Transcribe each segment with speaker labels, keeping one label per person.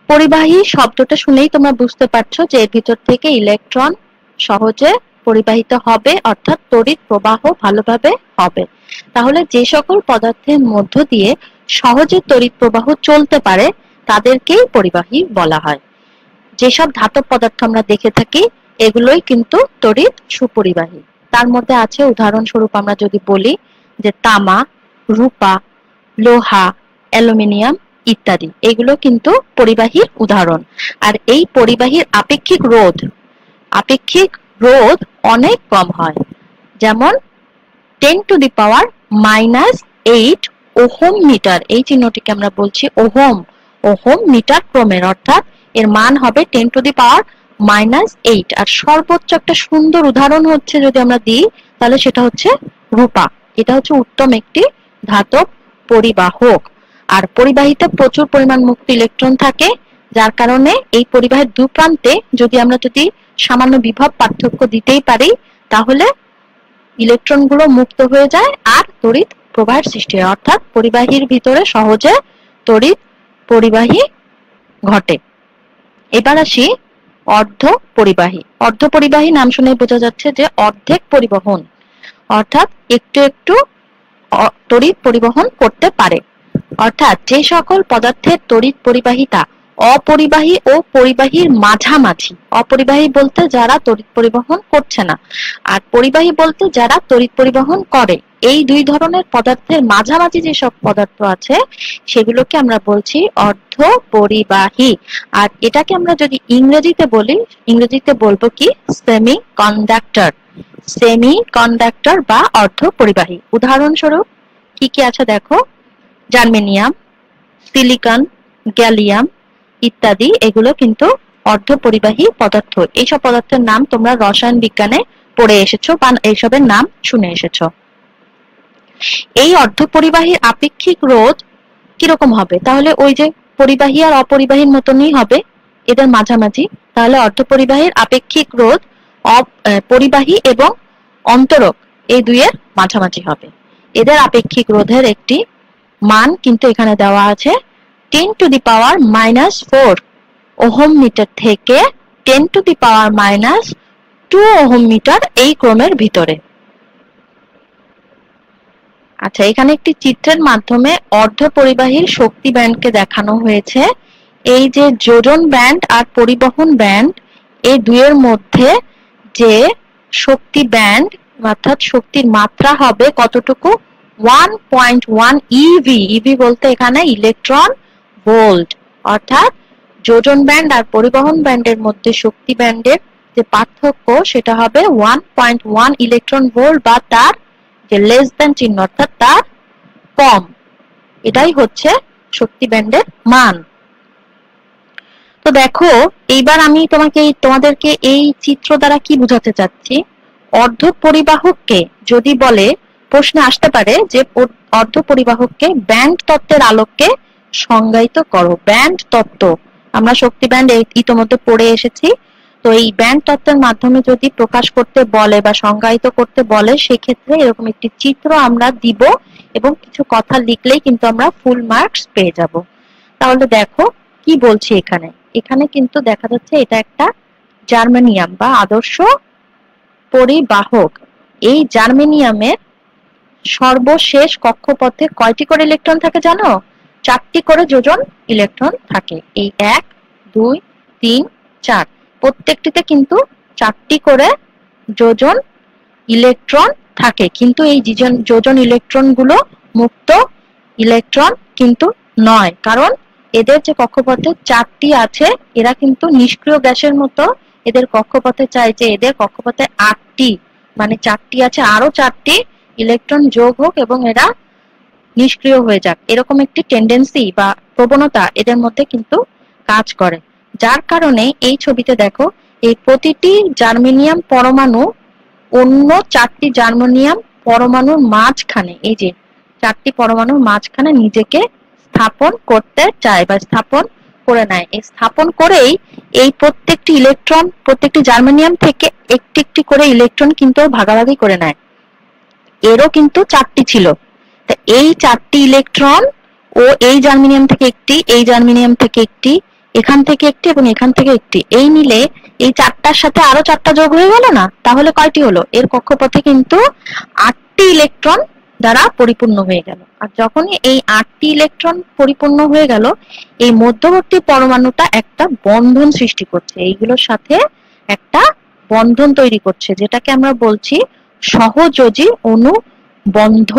Speaker 1: পরিবাহী শব্দটা শুনেই তোমরা বুঝতে পারছো যে এর ভিতর থেকে ইলেকট্রন সহজে পরিবাহিত হবে, অর্থাৎ তড়িৎ প্রবাহ ভালোভাবে হবে। তাহলে যে সকল পদার্থের মধ্য দিয়ে সহজে তড়িৎ প্রবাহ চলতে পারে তাদেরকেই পরিবাহী বলা হয়। যেসব ধাতব পদার্থ আমরা দেখে থাকি এগুলোই কিন্তু তড়িৎ সুপরিবাহী। তার মধ্যে আছে উদাহরণস্বরূপ আমরা যদি বলি যে তামা, রূপা, লোহা, অ্যালুমিনিয়াম ইত্যাদি, এগুলো কিন্তু পরিবাহীর উদাহরণ। আর এই পরিবাহীর আপেক্ষিক রোধ অনেক কম হয়। যেমন 10⁻⁻8 ওহম মিটার, এই চিহ্নটিকে আমরা বলছি ওহম, ওহম মিটার ক্রমের, অর্থাৎ এর মান হবে 10⁻⁻8। আর সর্বোচ্চ একটা সুন্দর উদাহরণ হচ্ছে যদি আমরা দিই তাহলে সেটা হচ্ছে রূপা। এটা হচ্ছে উত্তম একটি ধাতব পরিবাহক। আর পরিবাহীতে প্রচুর পরিমাণ মুক্ত ইলেকট্রন থাকে, যার কারণে এই পরিবাহের দু প্রান্তে যদি সামান্য বিভব পার্থক্য দিতেই পারি তাহলে ইলেকট্রন গুলো মুক্ত হয়ে যায় আর তড়িৎ প্রবাহের সৃষ্টি হয়, অর্থাৎ পরিবাহীর ভিতরে সহজে তড়িৎ পরিবাহী ঘটে। এবার আসি অর্ধ পরিবাহী। অর্ধ পরিবাহী নাম শুনে বোঝা যাচ্ছে যে অর্ধেক পরিবহন, অর্থাৎ একটু একটু তড়িৎ পরিবহন করতে পারে। অর্থাৎ যে সকল পদার্থের তড়িৎ পরিবাহিতা অপরিবাহী ও পরিবাহীর মাঝামাঝি, অপরিবাহী বলতে যারা তড়িৎ পরিবহন করছে না, আর পরিবাহী বলতে যারা তড়িৎ পরিবহন করে, এই দুই ধরনের পদার্থের মাঝামাঝি যেসব পদার্থ আছে সেগুলোকে আমরা বলছি অর্ধ পরিবাহী। আর এটাকে আমরা যদি ইংরেজিতে বলি, ইংরেজিতে বলবো কি সেমি কন্ডাক্টর, সেমি কন্ডাক্টর বা অর্ধ পরিবাহী। উদাহরণস্বরূপ কি কি আছে দেখো, জার্মেনিয়াম, সিলিকন, গ্যালিয়াম ইত্যাদি, এগুলো কিন্তু অর্ধ পরিবাহী পদার্থ। এইসব পদার্থের নাম তোমরা রসায়ন বিজ্ঞানে পড়ে এসেছো বা এইসবের নাম শুনে এসেছো। এই অর্ধ পরিবাহীর আপেক্ষিক রোধ কিরকম হবে? তাহলে ওই যে পরিবাহী আর অপরিবাহীর মতনই হবে, এদের মাঝামাঝি। তাহলে অর্ধ পরিবাহীর আপেক্ষিক রোধ পরিবাহী এবং অন্তরক এই দুইয়ের মাঝামাঝি হবে। এদের আপেক্ষিক রোধের একটি মান কিন্তু এখানে দেওয়া আছে 10⁻⁻4 ওহম মিটার থেকে 10⁻⁻2 ওহম মিটার, এই ক্রমের ভিতরে। আচ্ছা, এখানে একটি চিত্রের মাধ্যমে অর্ধ পরিবাহীর শক্তি ব্যান্ডকে দেখানো হয়েছে। এই যে যোজন ব্যান্ড আর পরিবহন ব্যান্ড, এই দুইয়ের মধ্যে যে শক্তি ব্যান্ড অর্থাৎ শক্তির মাত্রা হবে কতটুকু, 1.1 ইভি। ইভি বলতে এখানে ইলেকট্রন ভোল্ট, অর্থাৎ যোজন ব্যান্ড আর পরিবহন ব্যান্ডের মধ্যে শক্তি ব্যান্ডের যে পার্থক্য সেটা হবে 1.1 ইলেকট্রন ভোল্ট, বা তার যে লেস দেন চিহ্ন অর্থাৎ তার কম। এটাই হচ্ছে শক্তি ব্যান্ডের মান। তো দেখো এইবার আমি তোমাদেরকে এই চিত্র দ্বারা কি বোঝাতে চাচ্ছি, অর্ধ পরিবাহককে যদি বলে, প্রশ্নে আসতে পারে যে অর্ধ পরিবাহককে ব্যান্ড তত্ত্বের আলোকে সংজ্ঞায়িত করো। ব্যান্ড তত্ত্ব আমরা শক্তি ব্যান্ড ইতোমধ্যে পড়ে এসেছি। তো এই ব্যান্ড তত্ত্বের মাধ্যমে যদি প্রকাশ করতে বলে বা সংজ্ঞায়িত করতে বলে, সেক্ষেত্রে এরকম একটি চিত্র আমরা দিব এবং কিছু কথা লিখলেই কিন্তু আমরা ফুল মার্কস পেয়ে যাব। তাহলে দেখো কি বলছি এখানে। এখানে কিন্তু দেখা যাচ্ছে এটা একটা জার্মেনিয়াম বা আদর্শ পরিবাহক। এই জার্মেনিয়ামের সর্বশেষ কক্ষপথে কয়টি করে ইলেকট্রন থাকে জানো? 4টি করে যোজন ইলেকট্রন থাকে। এই 1, 2, 3, 4 প্রত্যেকটিতে কিন্তু 4টি করে যোজন ইলেকট্রন থাকে। কিন্তু এই যোজন ইলেকট্রন গুলো মুক্ত ইলেকট্রন কিন্তু নয়, কারণ এদের যে কক্ষপথে 4টি আছে এরা কিন্তু নিষ্ক্রিয় গ্যাসের মতো। এদের কক্ষপথে চাই যে এদের কক্ষপথে 8টি, মানে 4টি আছে, আরো 4টি ইলেকট্রন যোগ হোক এবং এরা নিষ্ক্রিয় হয়ে যাক, এরকম একটি টেন্ডেন্সি বা প্রবণতা এদের মধ্যে কিন্তু কাজ করে। যার কারণে এই ছবিতে দেখো এই প্রতিটি জার্মেনিয়াম পরমাণু অন্য 4টি জার্মেনিয়াম পরমাণুর মাঝখানে, এই যে 4টি পরমাণুর মাঝখানে নিজেকে স্থাপন করতে চায় বা স্থাপন করে নেয়। এই স্থাপন করেই এই প্রত্যেকটি ইলেকট্রন প্রত্যেকটি জার্মেনিয়াম থেকে একটি একটি করে ইলেকট্রন কিন্তু ভাগাভাগি করে নেয়। এরও কিন্তু 4টি ছিল। এই 4টি ইলেকট্রন ও এই জার্মেনিয়াম থেকে একটি, এই জার্মেনিয়াম থেকে একটি, এখান থেকে একটি এবং এখান থেকে একটি, এই নিলে এই চারটার সাথে আরো চারটা যোগ হয়ে গেল না? তাহলে কয়টি হলো? এর কক্ষপথে কিন্তু 8টি ইলেকট্রন দ্বারা পরিপূর্ণ হয়ে গেল। আর যখনই এই 8টি ইলেকট্রন পরিপূর্ণ হয়ে গেল, এই মধ্যবর্তী পরমাণুটা একটা বন্ধন সৃষ্টি করছে, এইগুলোর সাথে একটা বন্ধন তৈরি করছে, যেটাকে আমরা বলছি সহযোজী অনুবন্ধ।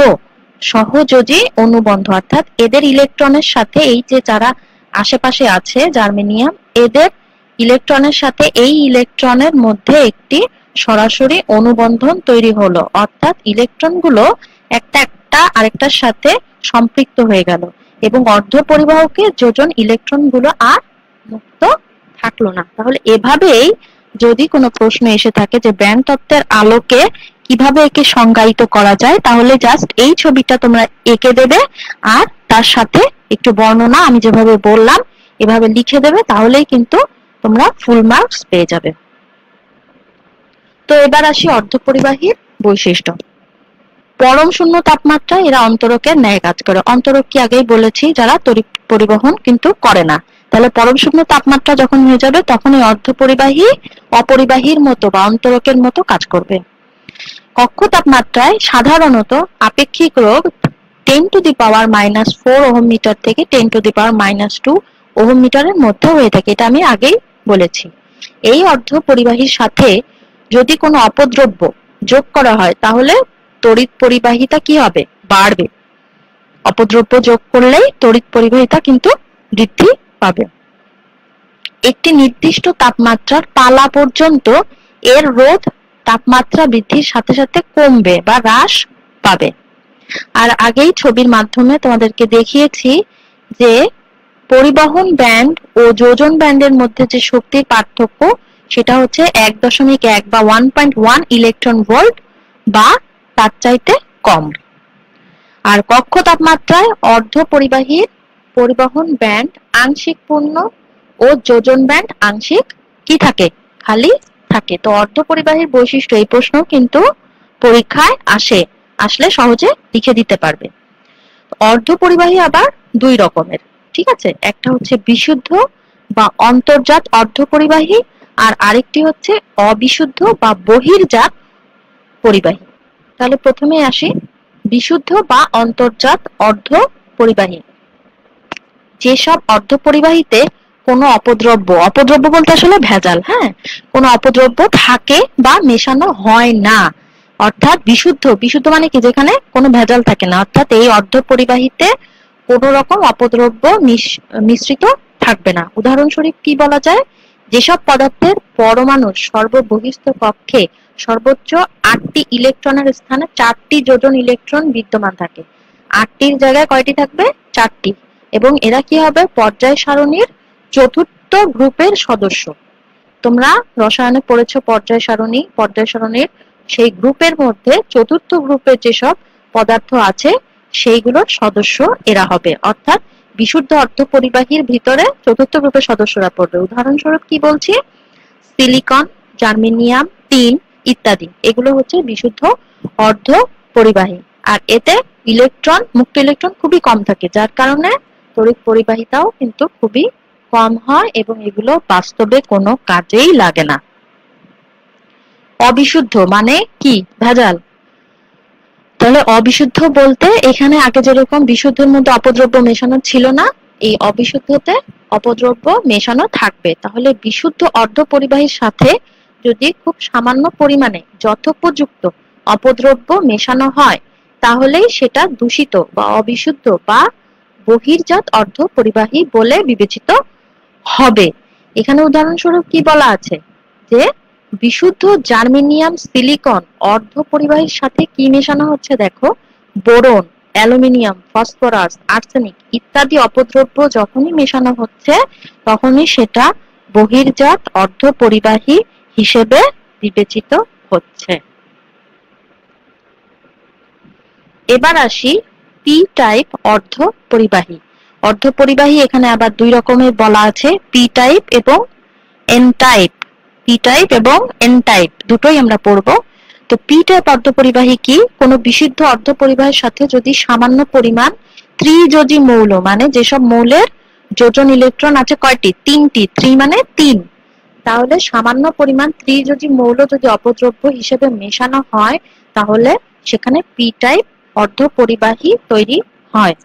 Speaker 1: সহযোজী অনুবন্ধ অর্থাৎ এদের ইলেকট্রনের সাথে এই যে যারা আশেপাশে আছে জার্মেনিয়াম, এদের ইলেকট্রনের সাথে এই ইলেকট্রনের মধ্যে একটি সরাসরি অনুবন্ধন তৈরি হলো, অর্থাৎ ইলেকট্রনগুলো একটা একটা আরেকটার সাথে সম্পৃক্ত হয়ে গেল এবং অর্ধপরিবাহকে যোজন ইলেকট্রনগুলো আর মুক্ত থাকলো না। তাহলে এভাবেই যদি কোনো প্রশ্ন এসে থাকে যে ব্যান্ড তত্ত্বের আলোকে কিভাবে একে সংজ্ঞায়িত করা যায়, তাহলে জাস্ট এই ছবিটা তোমরা এঁকে দেবে আর তার সাথে একটু বর্ণনা আমি যেভাবে বললাম এভাবে লিখে দেবে, তাহলেই কিন্তু তোমরা ফুল মার্কস পেয়ে যাবে। তো এবার আসি অর্ধপরিবাহীর বৈশিষ্ট্য। পরম শূন্য তাপমাত্রায় এরা অন্তরকের ন্যায় কাজ করে। অন্তরক কি আগেই বলেছি, যারা তড়িৎ পরিবহন কিন্তু করে না। তাহলে পরম শূন্য তাপমাত্রা যখন হয়ে যাবে তখন এই অর্ধপরিবাহী অপরিবাহীর মতো বা অন্তরকের মতো কাজ করবে। কক্ষ তাপমাত্রায় সাধারণত আপেক্ষিক রোধ 10⁻⁻4 ওহম মিটার থেকে 10⁻⁻2 ওহম মিটারের মধ্যে হয়ে থাকে, এটা আমি আগেই বলেছি। এই অর্ধপরিবাহীর সাথে যদি কোনো অপদ্রব্য যোগ করা হয় তাহলে তড়িৎ পরিবাহিতা কি হবে? বাড়বে। অপদ্রব্য যোগ করলেই তড়িৎ পরিবাহিতা কিন্তু বৃদ্ধি পাবে। একটি নির্দিষ্ট তাপমাত্রার পালা পর্যন্ত এর রোধ তাপমাত্রা বৃদ্ধির সাথে সাথে কমবে বা হ্রাস পাবে। আর আগেই ছবির মাধ্যমে তোমাদেরকে দেখিয়েছি যে পরিবহন ব্যান্ড ও যোজন ব্যান্ডের মধ্যে যে শক্তির পার্থক্য সেটা হচ্ছে 1.1 বা 1.1 ইলেকট্রন ভোল্ট বা তার চাইতে কম। আর কক্ষ তাপমাত্রায় অর্ধপরিবাহীর পরিবহন ব্যান্ড আংশিক পূর্ণ ও যোজন ব্যান্ড আংশিক কি থাকে? খালি থাকে। তো অর্ধপরিবাহীর বৈশিষ্ট্য এই প্রশ্ন কিন্তু পরীক্ষায় আসলে সহজে লিখে দিতে পারবে। অর্ধপরিবাহী আবার দুই রকমের, ঠিক আছে? একটা হচ্ছে বিশুদ্ধ বা অন্তর্জাত অর্ধপরিবাহী আর আরেকটি হচ্ছে অবিশুদ্ধ বা বহির্জাত পরিবাহী। তাহলে প্রথমে আসি বিশুদ্ধ বা অন্তর্জাত অর্ধপরিবাহী। যেসব অর্ধপরিবাহীতে কোনো অপদ্রব্য বলতে আসলে ভেজাল, হ্যাঁ, কোনো অপদ্রব্য থাকে বা মেশানো হয় না, অর্থাৎ বিশুদ্ধ মানে কি? যেখানে কোনো ভেজাল থাকে না, অর্থাৎ এই অর্ধপরিবাহীতে কোনো রকম অপদ্রব্য মিশ্রিত থাকবে না। উদাহরণস্বরূপ কি বলা যায়? যেসব পদার্থের পরমাণুর সর্ববহিস্থ কক্ষে সর্বোচ্চ 8টি ইলেকট্রনের স্থানে 4টি যোজন ইলেকট্রন বিদ্যমান থাকে। 8টির জায়গায় কয়টি থাকবে? 4টি। এবং এরা কি হবে? পর্যায় সারণীর চতুর্থ গ্রুপের সদস্য। তোমরা রসায়নে পড়েছো পর্যায় সারণীর সেই গ্রুপের মধ্যে চতুর্থ গ্রুপের যেসব পদার্থ আছে সেইগুলোর সদস্য এরা হবে, অর্থাৎ বিশুদ্ধ অর্ধপরিবাহীর ভিতরে চতুর্থ গ্রুপের সদস্যরা পড়বে। উদাহরণস্বরূপ কি বলছি? সিলিকন, জার্মেনিয়াম, টিন ইত্যাদি, এগুলো হচ্ছে বিশুদ্ধ অর্ধপরিবাহী। আর এতে মুক্ত ইলেকট্রন খুবই কম থাকে, যার কারণে তড়িৎ পরিবাহিতাও কিন্তু খুবই কম হয় এবং এগুলো বাস্তবে কোনো কাজেই লাগে না। অবিশুদ্ধ মানে কি? ভেজাল। তাহলে অবিশুদ্ধ বলতে এখানে আগে যেরকম বিশুদ্ধের মধ্যে অপদ্রব্য মেশানো ছিল না, এই অবিশুদ্ধতে অপদ্রব্য মেশানো থাকবে। তাহলে বিশুদ্ধ অর্ধপরিবাহীর সাথে যদি খুব সামান্য পরিমাণে যথোপযুক্ত অপদ্রব্য মেশানো হয় তাহলেই সেটা দূষিত বা অবিশুদ্ধ বা বহির্জাত অর্ধপরিবাহী বলে বিবেচিত হবে। এখানে উদাহরণস্বরূপ কি বলা আছে? যে বিশুদ্ধ জার্মেনিয়াম, সিলিকন অর্ধপরিবাহীর সাথে কি মেশানো হচ্ছে? দেখো, বোরন, অ্যালুমিনিয়াম, ফসফরাস, আর্সেনিক ইত্যাদি অপদ্রব্য যখনই মেশানো হচ্ছে তখনই সেটা বহির্জাত অর্ধপরিবাহী হিসেবে বিবেচিত হচ্ছে। এবার আসি পি টাইপ অর্ধপরিবাহী। অর্ধপরিবাহী এখানে আবার দুই রকমের বলা আছে, পি টাইপ এবং এন টাইপ। পি টাইপ এবং এন টাইপ দুটোই আমরা পড়বো। তো পি টাইপ অর্ধপরিবাহী কি? কোনো বিশুদ্ধ অর্ধপরিবাহীর সাথে যদি সামান্য পরিমাণ ত্রিযোজী মৌল মানে যেসব মৌলের যোজন ইলেকট্রন আছে কয়টি? 3টি। 3 মানে 3। তাহলে সামান্য পরিমাণ ত্রিযোজী মৌল যদি অপদ্রব্য হিসেবে মেশানো হয় তাহলে সেখানে পি টাইপ অর্ধপরিবাহী তৈরি হয়।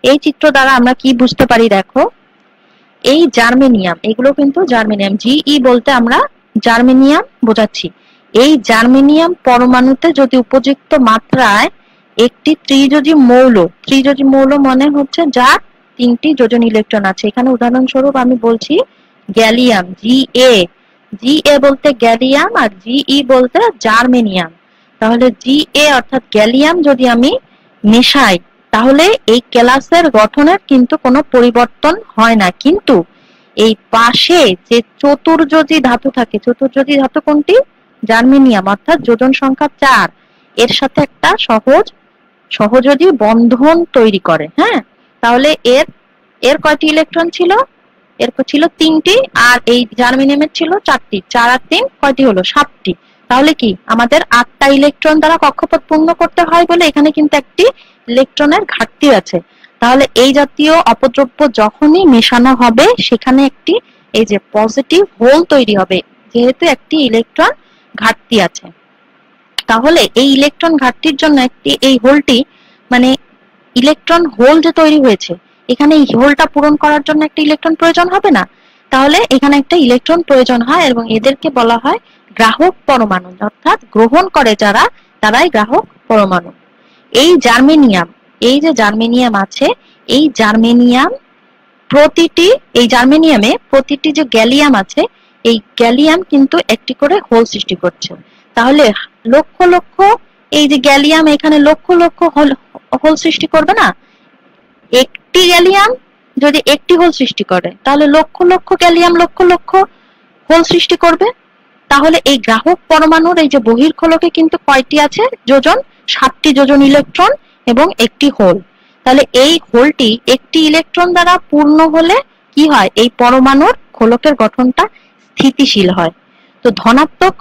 Speaker 1: এই চিত্র দ্বারা আমরা কি বুঝতে পারি দেখো, এই জার্মেনিয়াম, এগুলো কিন্তু জার্মেনিয়াম, জিই বলতে আমরা জার্মেনিয়াম বোঝাচ্ছি। এই জার্মেনিয়াম পরমাণুতে যদি উপযুক্ত মাত্রায় একটি ত্রিযোজী মৌল মানে হচ্ছে যার 3টি যোজন ইলেকট্রন আছে। এখানে উদাহরণস্বরূপ আমি বলছি গ্যালিয়াম, জিএ বলতে গ্যালিয়াম আর জিই বলতে জার্মেনিয়াম। তাহলে জিএ অর্থাৎ গ্যালিয়াম যদি আমি মেশাই তাহলে এই ক্লাসের গঠনের কিন্তু কোনো পরিবর্তন হয় না, কিন্তু এই পাশে যে চতুর্যোজী ধাতু থাকে, চতুর্যোজী ধাতু কোনটি? জার্মেনিয়াম, অর্থাৎ যোজন সংখ্যা 4, এর সাথে একটা সহযোজী বন্ধন তৈরি করে। হ্যাঁ, তাহলে এর কয়টি ইলেকট্রন ছিল? এর ছিল 3টি, আর এই জার্মেনিয়ামের ছিল 4টি। 4 আর 3 কয়টি হলো? 7টি। তাহলে কি আমাদের 8টা ইলেকট্রন দ্বারা কক্ষপথ পূর্ণ করতে হয় বলে এখানে কিন্তু একটি ইলেকট্রনের ঘাটতি আছে। তাহলে এই জাতীয় অপদ্রব্য যখনই মেশানো হবে সেখানে একটি এই যে পজিটিভ হোল তৈরি হবে, যেহেতু একটি ইলেকট্রন ঘাটতি আছে। তাহলে এই ইলেকট্রন ঘাটতির জন্য এই হোলটি মানে ইলেকট্রন হোল যে তৈরি হয়েছে, এখানে এই হোলটা পূরণ করার জন্য একটা ইলেকট্রন প্রয়োজন হবে না? তাহলে এখানে একটা ইলেকট্রন প্রয়োজন হয় এবং এদেরকে বলা হয় গ্রাহক পরমাণু, অর্থাৎ গ্রহণ করে যারা, তারাই গ্রাহক পরমাণু। এই যে জার্মেনিয়াম আছে, এই জার্মেনিয়ামে প্রতিটি যে গ্যালিয়াম আছে, এই গ্যালিয়াম কিন্তু একটি করে হোল সৃষ্টি করছে। তাহলে লক্ষ লক্ষ এই যে গ্যালিয়াম এখানে লক্ষ লক্ষ হোল সৃষ্টি করবে না? একটি গ্যালিয়াম যদি একটি হোল সৃষ্টি করে তাহলে লক্ষ লক্ষ গ্যালিয়াম লক্ষ লক্ষ হোল সৃষ্টি করবে। তাহলে এই গ্রাহক পরমাণুর এই যে বহির্খলকে কিন্তু কয়টি আছে যোজন? 7টি যোজন ইলেকট্রন এবং একটি হোল। তাহলে এই হোলটি একটি ইলেকট্রন দ্বারা পূর্ণ হলে কি হয়? এই পরমাণুর খোলকের গঠনটা স্থিতিশীল হয়। তো ধনাত্মক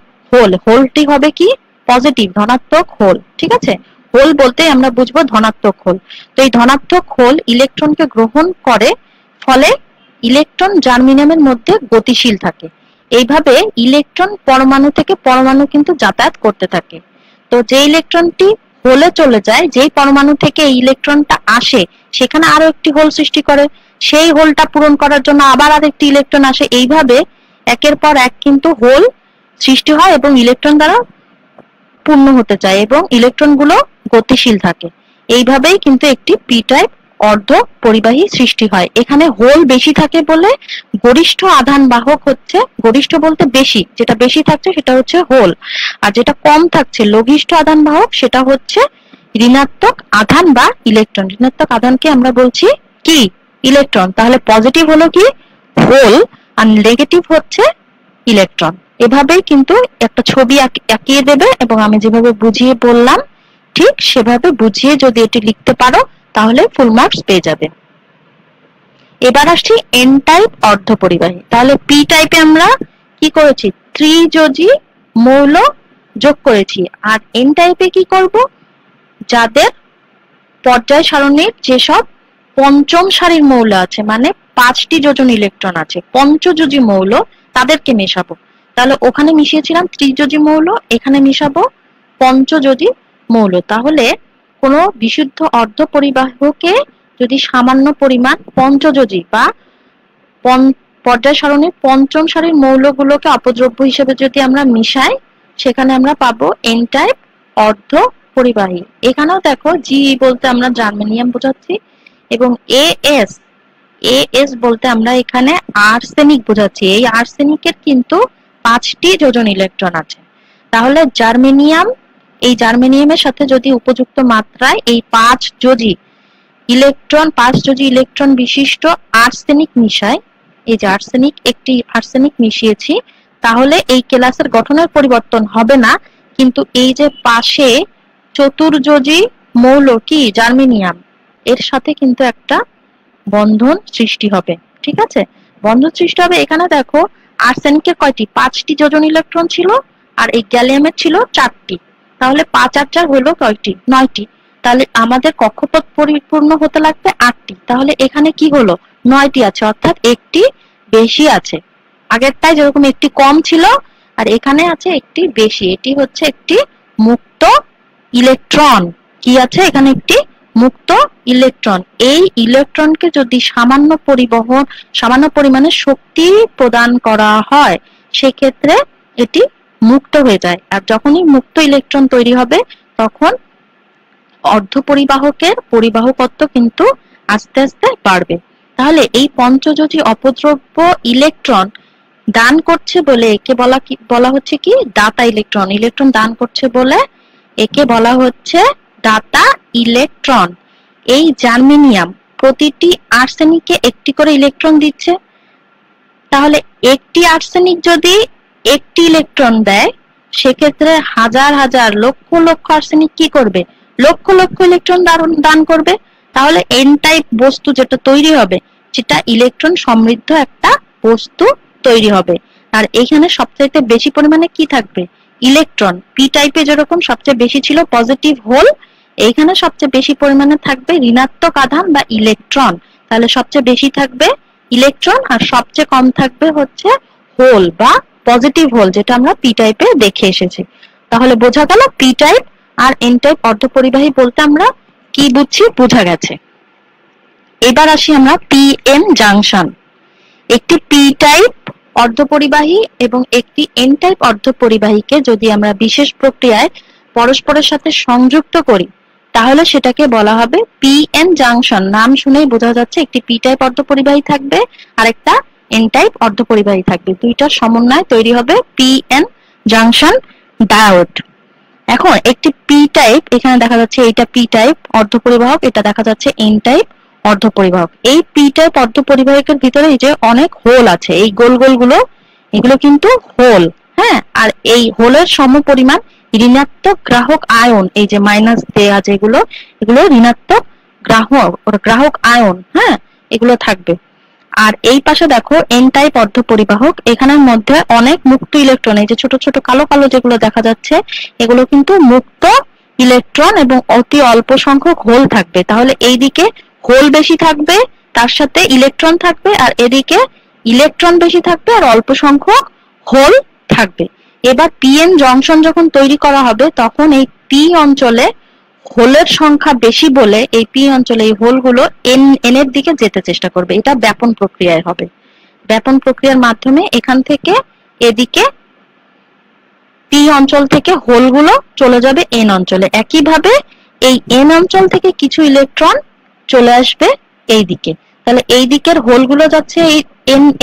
Speaker 1: হোলটি হবে কি? পজিটিভ ধনাত্মক হোল। ঠিক আছে, হোল বলতে আমরা বুঝবো ধনাত্মক হোল। তো এই ধনাত্মক হোল ইলেকট্রনকে গ্রহণ করে, ফলে ইলেকট্রন জার্মেনিয়ামের মধ্যে গতিশীল থাকে। এইভাবে ইলেকট্রন পরমাণু থেকে পরমাণু কিন্তু যাতায়াত করতে থাকে। তো যে ইলেকট্রনটি হোলে চলে যায়, যেই পরমাণু থেকে এই ইলেকট্রনটা আসে সেখানে আরো একটি হোল সৃষ্টি করে, সেই হোলটা পূরণ করার জন্য আবার আরেকটি ইলেকট্রন আসে। এইভাবে একের পর এক কিন্তু হোল সৃষ্টি হয় এবং ইলেকট্রন দ্বারা পূর্ণ হতে চায় এবং ইলেকট্রনগুলো গতিশীল থাকে। এইভাবেই কিন্তু একটি পি টাইপ অর্ধ পরিবাহী সৃষ্টি হয়। এখানে হোল বেশি থাকে বলে গরিষ্ঠ আধান বাহক হচ্ছে, গরিষ্ঠ বলতে বেশি, যেটা বেশি থাকছে সেটা হচ্ছে হোল, আর যেটা কম থাকছে লঘিষ্ঠ আধান বাহক সেটা হচ্ছে ঋণাত্মক আধান বা ইলেকট্রন। ঋণাত্মক আধানকে আমরা বলছি কি? ইলেকট্রন। তাহলে পজিটিভ হলো কি? হোল, আর নেগেটিভ হচ্ছে ইলেকট্রন। এভাবেই কিন্তু একটা ছবি আঁকিয়ে দেবে এবং আমি যেভাবে বুঝিয়ে বললাম ঠিক সেভাবে বুঝিয়ে যদি এটি লিখতে পারো তাহলে ফুল মার্কস পেয়ে যাবে। এবার আসছি এন টাইপ অর্ধপরিবাহী। তাহলে পি টাইপে আমরা কি করেছি? ত্রিযোজী মৌল যোগ করেছি। আর এন টাইপে কি করব? যাদের পর্যায় সারণীর যেসব পঞ্চম সারির মৌল আছে, মানে 5টি যোজন ইলেকট্রন আছে, পঞ্চযোজী মৌল, তাদেরকে মেশাবো। তাহলে ওখানে মিশিয়েছিলাম ত্রিযোজী মৌল, এখানে মিশাবো পঞ্চযোজী মৌল। তাহলে কোনো বিশুদ্ধ অর্ধপরিবাহকে যদি সামান্য পরিমাণ পঞ্চযোজী বা পর্যায় সারণীর পঞ্চম সারির মৌলগুলোকে অপদ্রব্য হিসেবে যদি আমরা মিশাই, সেখানে আমরা পাবো এন টাইপ অর্ধপরিবাহী। এখানেও দেখো জি বলতে আমরা জার্মেনিয়াম বোঝাচ্ছি এবং এএস বলতে আমরা এখানে আর্সেনিক বোঝাচ্ছি। এই আর্সেনিকের কিন্তু 5টি যোজন ইলেকট্রন আছে। তাহলে এই জার্মেনিয়ামের সাথে যদি উপযুক্ত মাত্রায় এই 5 যোজী ইলেকট্রন বিশিষ্ট আর্সেনিক মিশাই, এই যে একটি আর্সেনিক মিশিয়েছি, তাহলে এই ক্লাসের গঠনের পরিবর্তন হবে না, কিন্তু এই যে পাশে চতুর্যোজী মৌল কি জার্মেনিয়াম, এর সাথে কিন্তু একটা বন্ধন সৃষ্টি হবে। ঠিক আছে, বন্ধন সৃষ্টি হবে। এখানে দেখো আর্সেনিকের কয়টি? 5টি যোজন ইলেকট্রন ছিল, আর এই গ্যালিয়ামের ছিল 4টি। তাহলে 5 আর 4 হলো কয়টি? 9টি। তাহলে আমাদের কক্ষপথ পরিপূর্ণ হতে লাগবে 8টি। তাহলে এখানে কি হলো? 9টি আছে, অর্থাৎ একটি বেশি আছে। আগেরটায় যেরকম একটি কম ছিল আর এখানে আছে একটি বেশি। এটি হচ্ছে একটি মুক্ত ইলেকট্রন। কি আছে এখানে? একটি মুক্ত ইলেকট্রন। এই ইলেকট্রনকে যদি সামান্য পরিমাণে শক্তি প্রদান করা হয় সেক্ষেত্রে এটি মুক্ত হয়ে যায়। আর যখনই মুক্ত ইলেকট্রন তৈরি হবে তখন অর্ধপরিবাহকের পরিবাহকত্ব কিন্তু আস্তে আস্তে বাড়বে। তাহলে এই পঞ্চযোজী অপদ্রব্য ইলেকট্রন দান করছে বলে একে বলা হচ্ছে কি? দাতা ইলেকট্রন। ইলেকট্রন দান করছে বলে একে বলা হচ্ছে দাতা ইলেকট্রন। এই জার্মেনিয়াম প্রতিটি আর্সেনিককে একটি করে ইলেকট্রন দিচ্ছে। তাহলে একটি আর্সেনিক যদি একটি ইলেকট্রন দেয় সেক্ষেত্রে হাজার হাজার লক্ষ লক্ষ আর্সেনিক কি করবে? লক্ষ লক্ষ ইলেকট্রন দান করবে। তাহলে এন টাইপ বস্তু যেটা তৈরি হবে সেটা ইলেকট্রন সমৃদ্ধ একটা বস্তু তৈরি হবে। আর এখানে সবচেয়ে বেশি পরিমাণে কি থাকবে? ইলেকট্রন। পি টাইপে যেরকম সবচেয়ে বেশি ছিল পজিটিভ হোল, এইখানে সবচেয়ে বেশি পরিমাণে থাকবে ঋণাত্মক আধান বা ইলেকট্রন। তাহলে সবচেয়ে বেশি থাকবে ইলেকট্রন আর সবচেয়ে কম থাকবে হচ্ছে হোল বা পজিটিভ হোল, যেটা আমরা পি টাইপে দেখে এসেছি। তাহলে বোঝা গেল পি টাইপ আর এন টাইপ অর্ধপরিবাহী বলতে আমরা কি বুঝছি বোঝা গেছে। এবার আসি আমরা পি এন জাংশন। একটি পি টাইপ অর্ধপরিবাহী এবং একটি এন টাইপ অর্ধপরিবাহীকে যদি আমরা বিশেষ প্রক্রিয়ায় পরস্পরের সাথে সংযুক্ত করি তাহলে সেটাকে বলা হবে পি এন জাংশন। নাম শুনেই বোঝা যাচ্ছে একটি পি টাইপ অর্ধপরিবাহী থাকবে আর একটা এন টাইপ অর্ধপরিবাহী থাকবে। দুইটার সমন্বয়ে তৈরি হবে পি এন জাংশন ডায়োড। এখন একটি পি টাইপ, এখানে দেখা যাচ্ছে এইটা পি টাইপ অর্ধপরিবাহক, এটা দেখা যাচ্ছে এন টাইপ অর্ধপরিবাহক। এই পি টাইপ অর্ধপরিবাহকের ভিতরে এই যে অনেক হোল আছে, এই গোল গোল গুলো এগুলো কিন্তু হোল। হ্যাঁ, আর এই হোলের সমপরিমাণ ঋণাত্মক গ্রাহক আয়ন, এই যে মাইনাস দেয়া যেগুলো, এগুলো ঋণাত্মক গ্রাহক আয়ন। হ্যাঁ, এগুলো থাকবে। আর এই পাশে দেখো এন টাইপ অর্ধপরিবাহক, এখানের মধ্যে অনেক মুক্ত ইলেকট্রন, এই যে ছোট ছোট কালো কালো যেগুলো দেখা যাচ্ছে এগুলো কিন্তু মুক্ত ইলেকট্রন এবং অতি অল্প সংখ্যক হোল থাকবে। তাহলে এইদিকে হোল বেশি থাকবে, তার সাথে ইলেকট্রন থাকবে, আর এদিকে ইলেকট্রন বেশি থাকবে আর অল্প সংখ্যক হোল থাকবে। এবার পিএন জংশন যখন তৈরি করা হবে তখন এই পি অঞ্চলে হোলের সংখ্যা বেশি বলে এই পি অঞ্চলে এই হোলগুলো এন এর দিকে যেতে চেষ্টা করবে। এটা ব্যাপন প্রক্রিয়ায় হবে। ব্যাপন প্রক্রিয়ার মাধ্যমে এখান থেকে এদিকে পি অঞ্চল থেকে হোলগুলো চলে যাবে এন অঞ্চলে। একইভাবে এই এন অঞ্চল থেকে কিছু ইলেকট্রন চলে আসবে এই দিকে। তাহলে এই দিকের হোলগুলো যাচ্ছে এই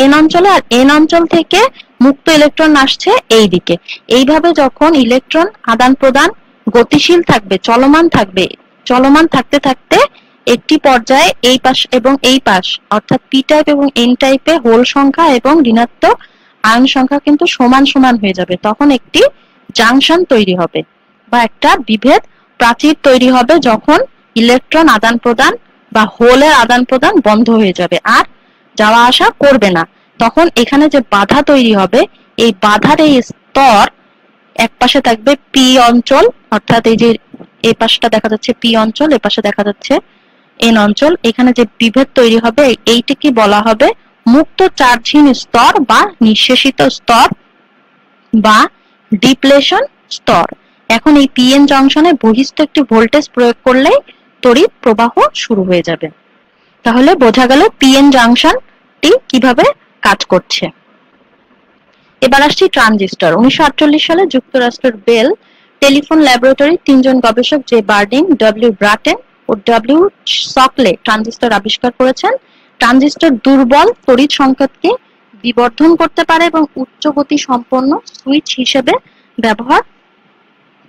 Speaker 1: এন অঞ্চলে আর এন অঞ্চল থেকে মুক্ত ইলেকট্রন আসছে এই দিকে। এইভাবে যখন ইলেকট্রন আদান প্রদান গতিশীল থাকবে, চলমান থাকবে, চলমান থাকতে থাকতে একটি পর্যায়ে এই পাশ এবং এই পাশ অর্থাৎ পি টাইপ এবং এন টাইপে হোল সংখ্যা এবং ঋণাত্মক আয়ন সংখ্যা কিন্তু সমান সমান হয়ে যাবে। তখন একটি জাংশন তৈরি হবে বা একটা বিভেদ প্রাচীর তৈরি হবে যখন ইলেকট্রন আদান প্রদান বা হোলের আদান প্রদান বন্ধ হয়ে যাবে আর যাওয়া আসা করবে না। তখন এখানে যে বাধা তৈরি হবে এই বাধার এই স্তর, এক পাশে থাকবে পি অঞ্চল অর্থাৎ এই যে এই পাশটা দেখা যাচ্ছে পি অঞ্চল, এই পাশে দেখা যাচ্ছে এন অঞ্চল। এখানে যে বিভেদ তৈরি হবে এইটিকে বলা হবে মুক্ত চার্জহীন স্তর বা নিঃশেষিত স্তর বা ডিপ্লেশন স্তর। এখন এই পিএন জংশনে বহিস্থ একটি ভোল্টেজ প্রয়োগ করলেই তড়িৎ প্রবাহ শুরু হয়ে যাবে। তাহলে বোঝা গেল পিএন জংশনটি কিভাবে কাজ করছে। এবার আসছি ট্রানজিস্টর। 1948 সালে যুক্তরাষ্ট্রের বেল টেলিফোন ল্যাবরেটরি তিনজন গবেষক জে বার্ডিং, ডব্লিউ ব্রাটেন ও ডব্লিউ সকলে ট্রানজিস্টর আবিষ্কার করেছেন। ট্রানজিস্টর দুর্বল তড়িৎ সংকেতকে বিবর্ধন করতে পারে এবং উচ্চ গতি সম্পন্ন সুইচ হিসেবে ব্যবহার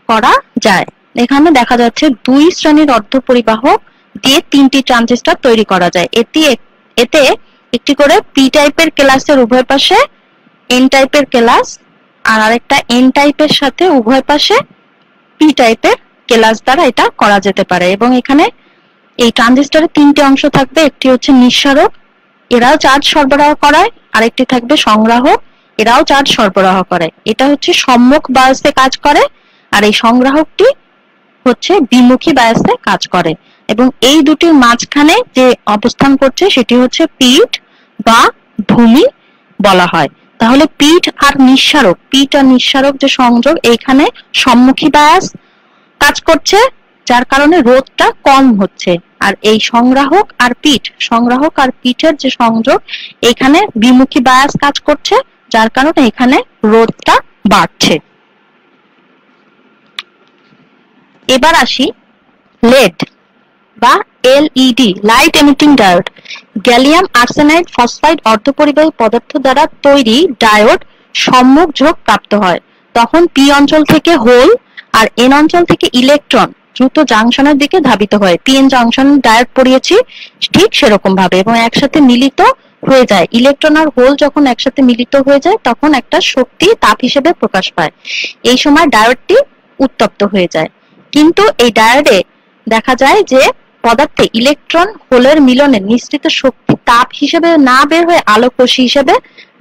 Speaker 1: করা যায়। এখানে দেখা যাচ্ছে দুই শ্রেণীর অর্ধপরিবাহক দিয়ে তিনটি ট্রানজিস্টর তৈরি করা যায়। এতে একটি করে পি টাইপের কেলাসের উভয় পাশে এন টাইপের কেলাস আর আরেকটা এন টাইপের সাথে উভয় পাশে পি টাইপের কেলাস দ্বারা এটা করা যেতে পারে। এবং এখানে এই ট্রানজিস্টরে তিনটি অংশ থাকবে, একটি হচ্ছে নিঃসারক, এরাও চার্জ সরবরাহ করায়, আরেকটি থাকবে সংগ্রাহক, এরাও চার্জ সরবরাহ করে। এটা হচ্ছে সম্মুখ বায়াসে কাজ করে আর এই সংগ্রাহকটি হচ্ছে বিমুখী বায়াসে কাজ করে। এবং এই দুটির মাঝখানে যে অবস্থান করছে সেটি হচ্ছে পিঠ বা ভূমি বলা হয়। তাহলে পিঠ আর নিঃস্মারক যে সংযোগ, এইখানে সম্মুখী বায়াস কাজ করছে, যার কারণে রোধটা কম হচ্ছে। আর এই সংগ্রাহক আর পিঠের যে সংযোগ, এখানে বিমুখী বায়াস কাজ করছে, যার কারণে এখানে রোধটা বাড়ছে। এবার আসি লেড বা LED, light emitting diode. Gallium arsenide phosphide অর্ধপরিবাহী পদার্থ দ্বারা তৈরি ডায়োড সম্মুখ ঝোঁক প্রাপ্ত হয়। তখন পি অঞ্চল থেকে হোল আর এন অঞ্চল থেকে ইলেকট্রন দ্রুত জাংশনের দিকে ধাবিত হয়। পিএন জাংশন ডায়োড পড়িয়েছি ঠিক সেরকম ভাবে, এবং একসাথে মিলিত হয়ে যায়। ইলেকট্রন আর হোল যখন একসাথে মিলিত হয়ে যায় তখন একটা শক্তি তাপ হিসেবে প্রকাশ পায়। এই সময় ডায়োডটি উত্তপ্ত হয়ে যায়। কিন্তু এই ডায়োডে দেখা যায় যে পদার্থে ইলেকট্রন হোলের মিলনে নিঃসৃত শক্তি তাপ হিসেবে না বের হয়ে আলোকরশ্মি হিসেবে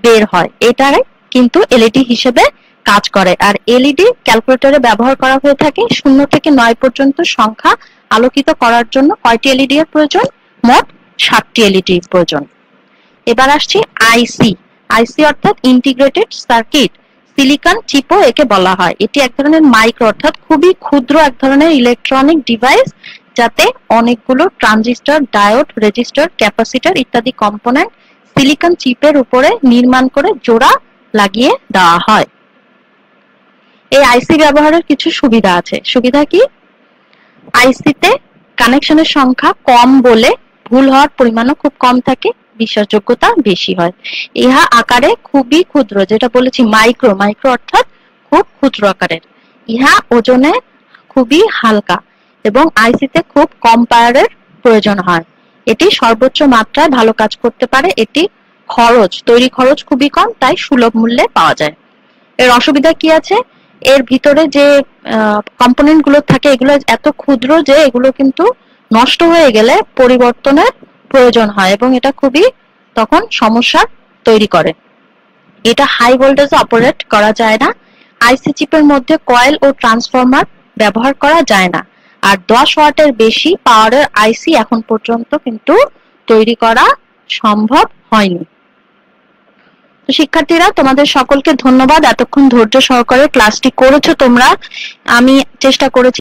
Speaker 1: বের হয়। এটাই কিন্তু এলইডি হিসেবে কাজ করে। আর এলইডি ক্যালকুলেটরে ব্যবহার করা হয়ে থাকে। 0 থেকে 9 পর্যন্ত সংখ্যা আলোকিত করার জন্য কয়টি এলইডি এর প্রয়োজন? মোট 7টি এলইডি প্রয়োজন। এবার আসছি আইসি অর্থাৎ ইন্টিগ্রেটেড সার্কিট। সিলিকন চিপও একে বলা হয়। এটি এক ধরনের মাইক্রো অর্থাৎ খুবই ক্ষুদ্র এক ধরনের ইলেকট্রনিক ডিভাইস, যাতে অনেকগুলো ট্রানজিস্টর, ডায়োড, রেজিস্টর, ক্যাপাসিটর ইত্যাদি কম্পোনেন্ট সিলিকন চিপের উপরে নির্মাণ করে জোড়া লাগিয়ে দেওয়া হয়। এই আইসি ব্যবহারের কিছু সুবিধা আছে। সুবিধা কি? আইসিতে কানেকশনের সংখ্যা কম বলে ভুল হওয়ার পরিমাণও খুব কম থাকে, বিশ্বাসযোগ্যতা বেশি হয়। ইহা আকারে খুবই ক্ষুদ্র, যেটা বলেছি মাইক্রো অর্থাৎ খুব ক্ষুদ্র আকারের। ইহা ওজনে খুবই হালকা এবং আইসিতে খুব কম পাওয়ারের প্রয়োজন হয়। এটি সর্বোচ্চ মাত্রায় ভালো কাজ করতে পারে। এটি তৈরি খরচ খুবই কম, তাই সুলভ মূল্যে পাওয়া যায়। এর অসুবিধা কি আছে? এর ভিতরে যে কম্পোনেন্ট গুলো থাকে এগুলো এত ক্ষুদ্র যে এগুলো কিন্তু নষ্ট হয়ে গেলে পরিবর্তনের প্রয়োজন হয় এবং এটা খুবই তখন সমস্যা তৈরি করে। এটা হাই ভোল্টেজে অপারেট করা যায় না। আইসি চিপের মধ্যে কয়েল ও ট্রান্সফরমার ব্যবহার করা যায় না। আর 10 ওয়াটের বেশি পাওয়ারের আইসি এখন পর্যন্ত কিন্তু তৈরি করা সম্ভব হয়নি। শিক্ষার্থীরা, তোমাদের সকলকে ধন্যবাদ এতক্ষণ ধৈর্য সহকারে ক্লাসটি করেছো তোমরা। আমি চেষ্টা করেছি